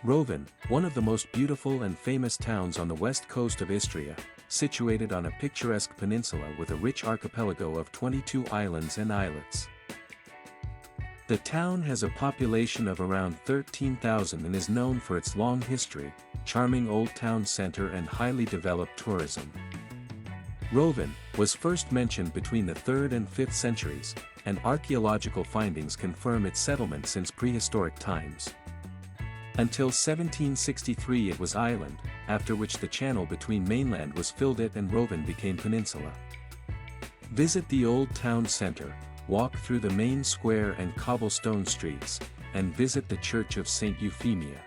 Rovinj, one of the most beautiful and famous towns on the west coast of Istria, situated on a picturesque peninsula with a rich archipelago of 22 islands and islets. The town has a population of around 13,000 and is known for its long history, charming old town center and highly developed tourism. Rovinj was first mentioned between the 3rd and 5th centuries, and archaeological findings confirm its settlement since prehistoric times. Until 1763 it was island, after which the channel between mainland was filled and Rovinj became peninsula. Visit the old town center, walk through the main square and cobblestone streets, and visit the church of St. Euphemia.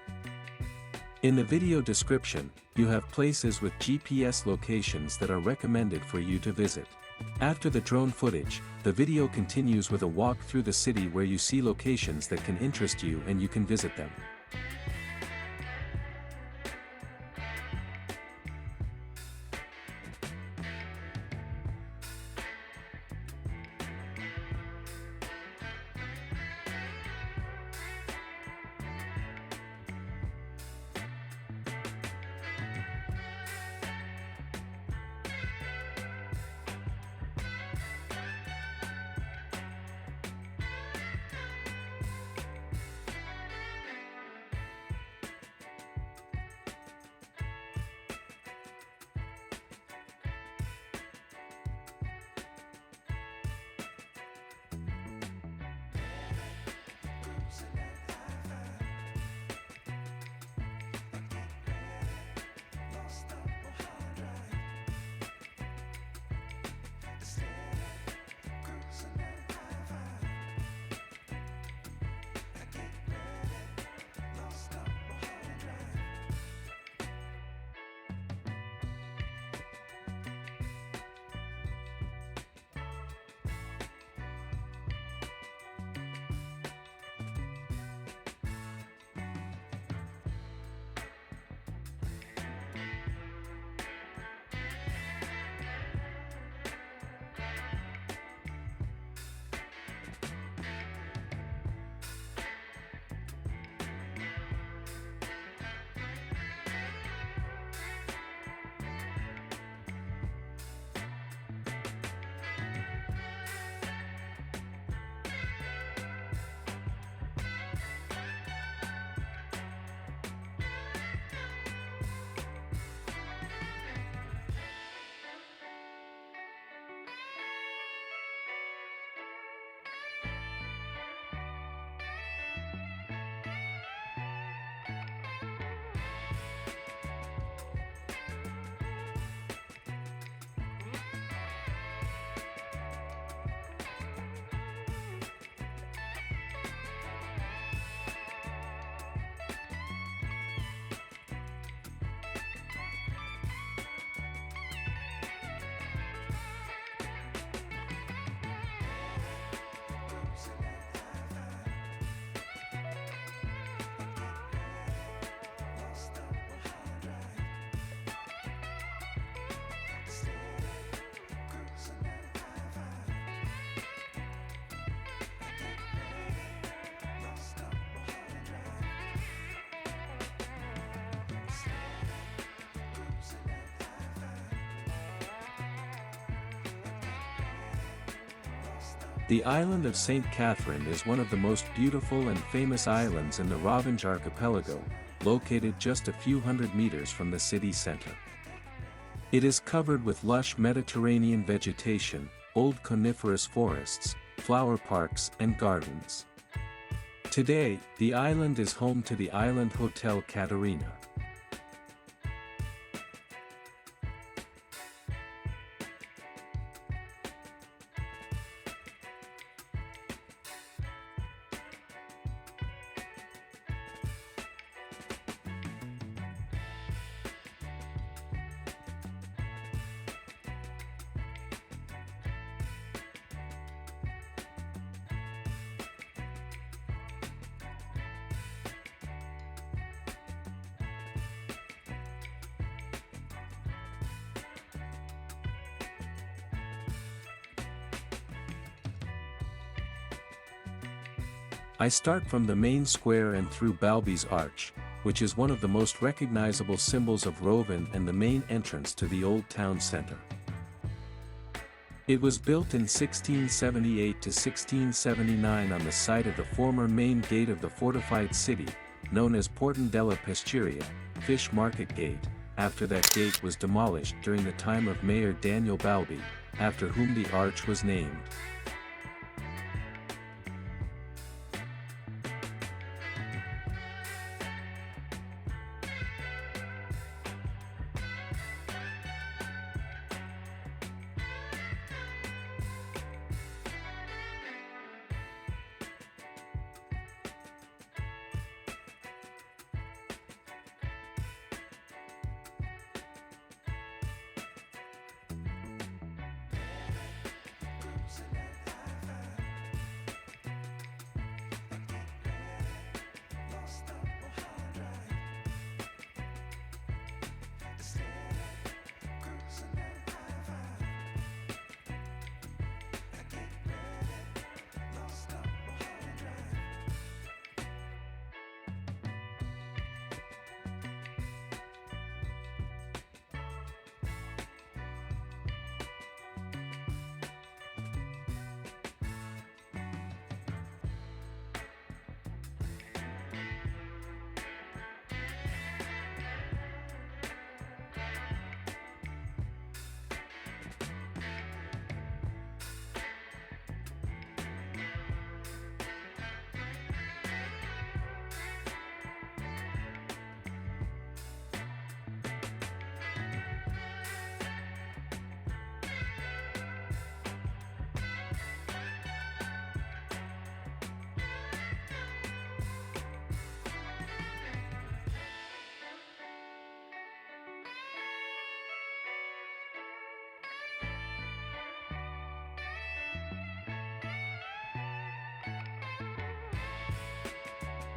In the video description, you have places with GPS locations that are recommended for you to visit. After the drone footage, the video continues with a walk through the city where you see locations that can interest you and you can visit them. The island of St. Catherine is one of the most beautiful and famous islands in the Rovinj archipelago, located just a few hundred meters from the city center. It is covered with lush Mediterranean vegetation, old coniferous forests, flower parks and gardens. Today, the island is home to the Island Hotel Katarina. I start from the main square and through Balbi's arch, which is one of the most recognizable symbols of Rovinj and the main entrance to the old town center. It was built in 1678 to 1679 on the site of the former main gate of the fortified city, known as Porton della Pesceria, Fish Market Gate, after that gate was demolished during the time of Mayor Daniel Balbi, after whom the arch was named.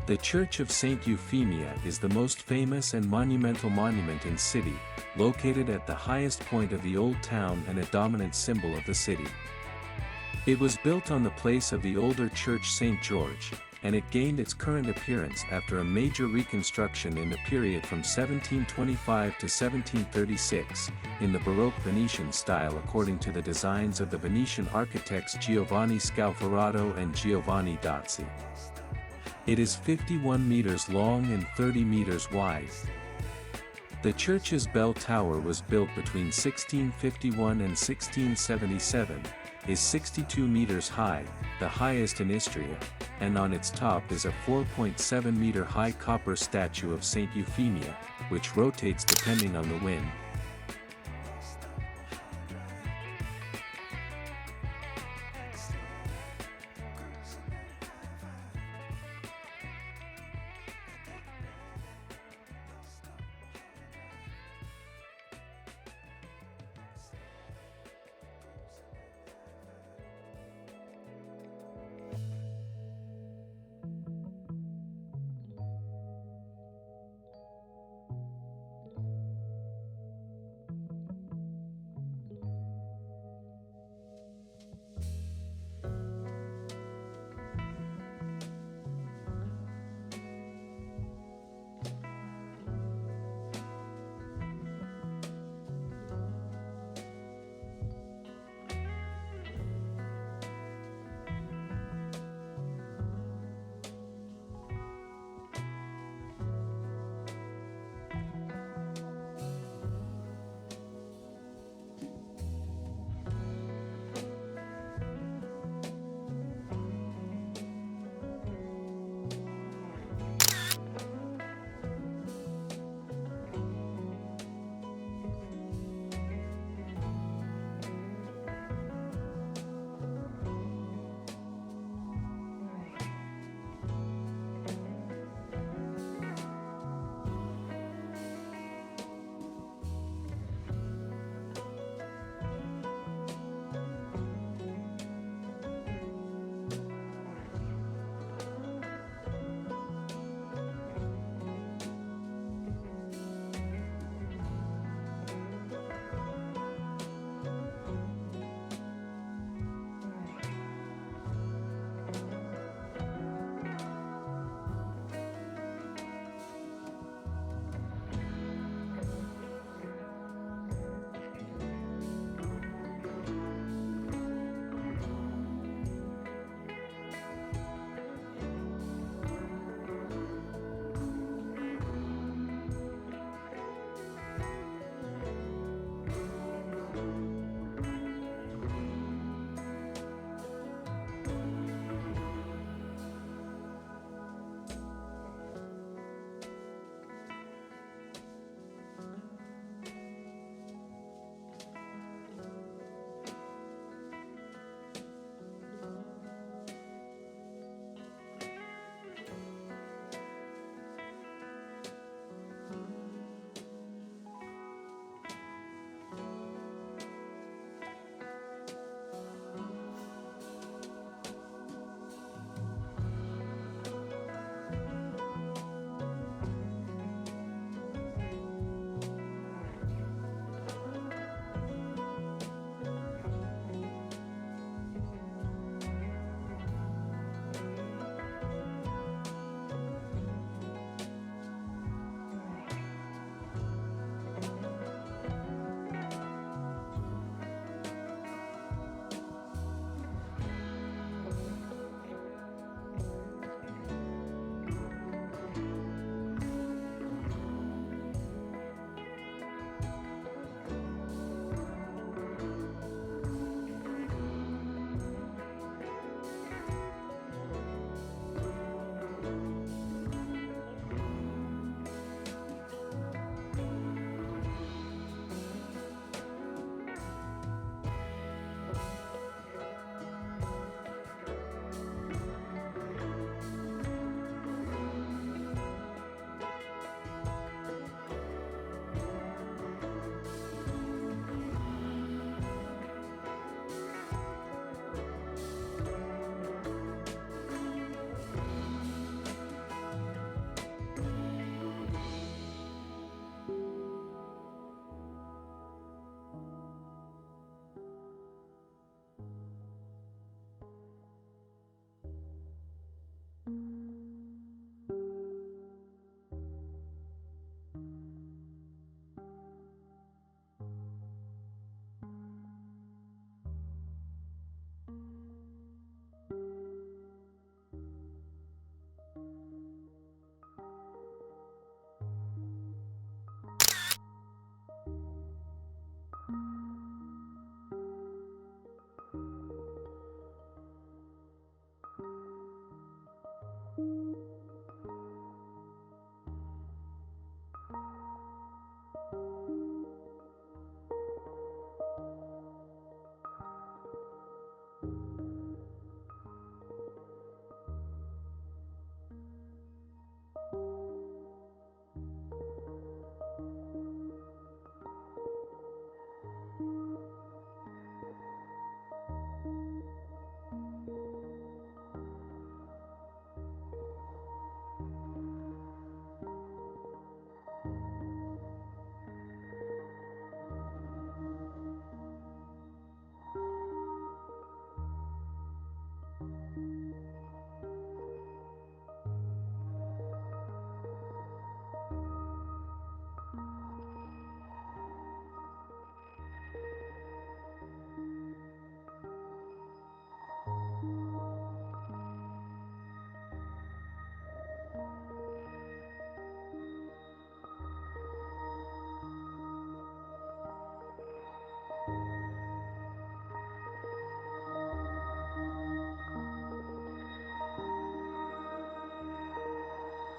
The Church of Saint Euphemia is the most famous and monumental monument in city, located at the highest point of the old town and a dominant symbol of the city. It was built on the place of the older church St. George, and it gained its current appearance after a major reconstruction in the period from 1725 to 1736, in the Baroque Venetian style according to the designs of the Venetian architects Giovanni Scalfarato and Giovanni Dozzi. It is 51 meters long and 30 meters wide. The church's bell tower was built between 1651 and 1677, is 62 meters high, the highest in Istria, and on its top is a 4.7 meter high copper statue of Saint Euphemia, which rotates depending on the wind.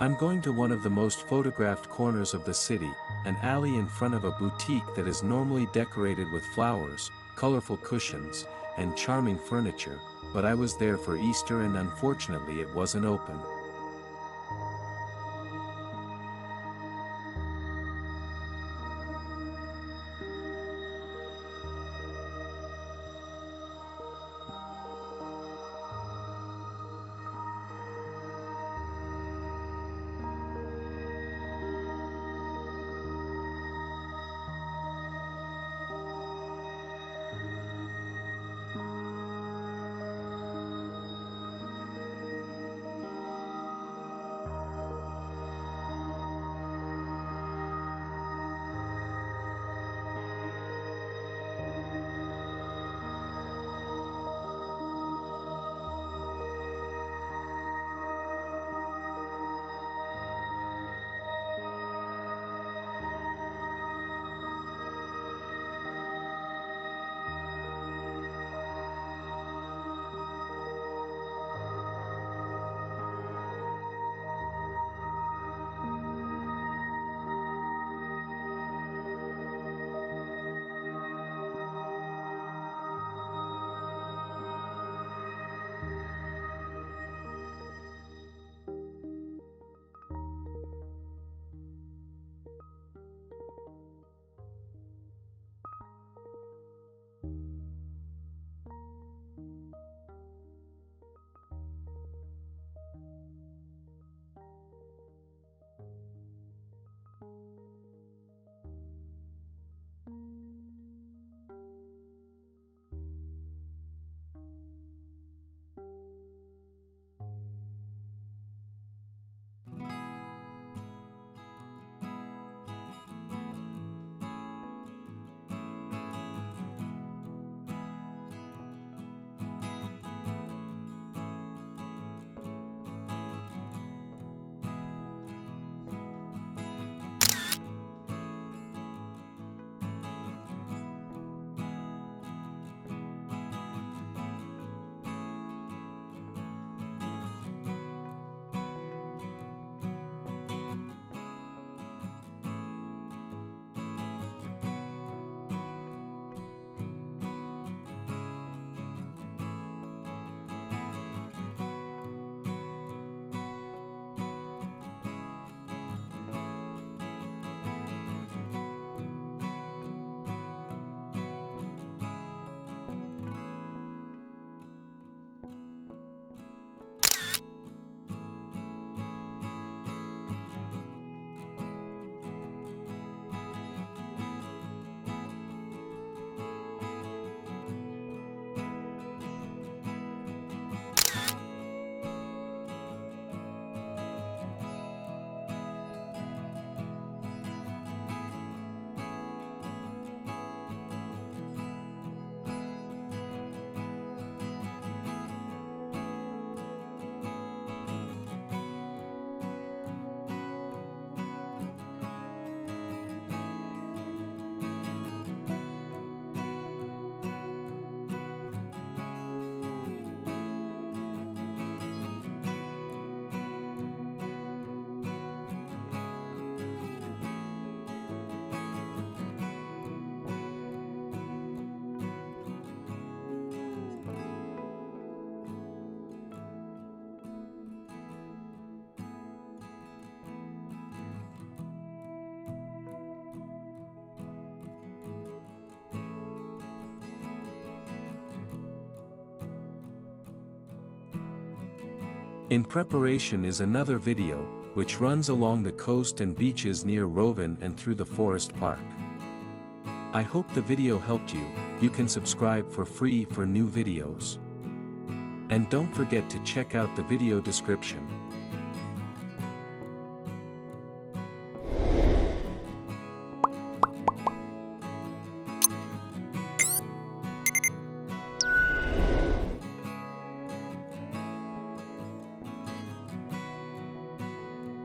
I'm going to one of the most photographed corners of the city, an alley in front of a boutique that is normally decorated with flowers, colorful cushions, and charming furniture, but I was there for Easter and unfortunately it wasn't open. In preparation is another video, which runs along the coast and beaches near Rovinj and through the forest park. I hope the video helped you. You can subscribe for free for new videos. And don't forget to check out the video description.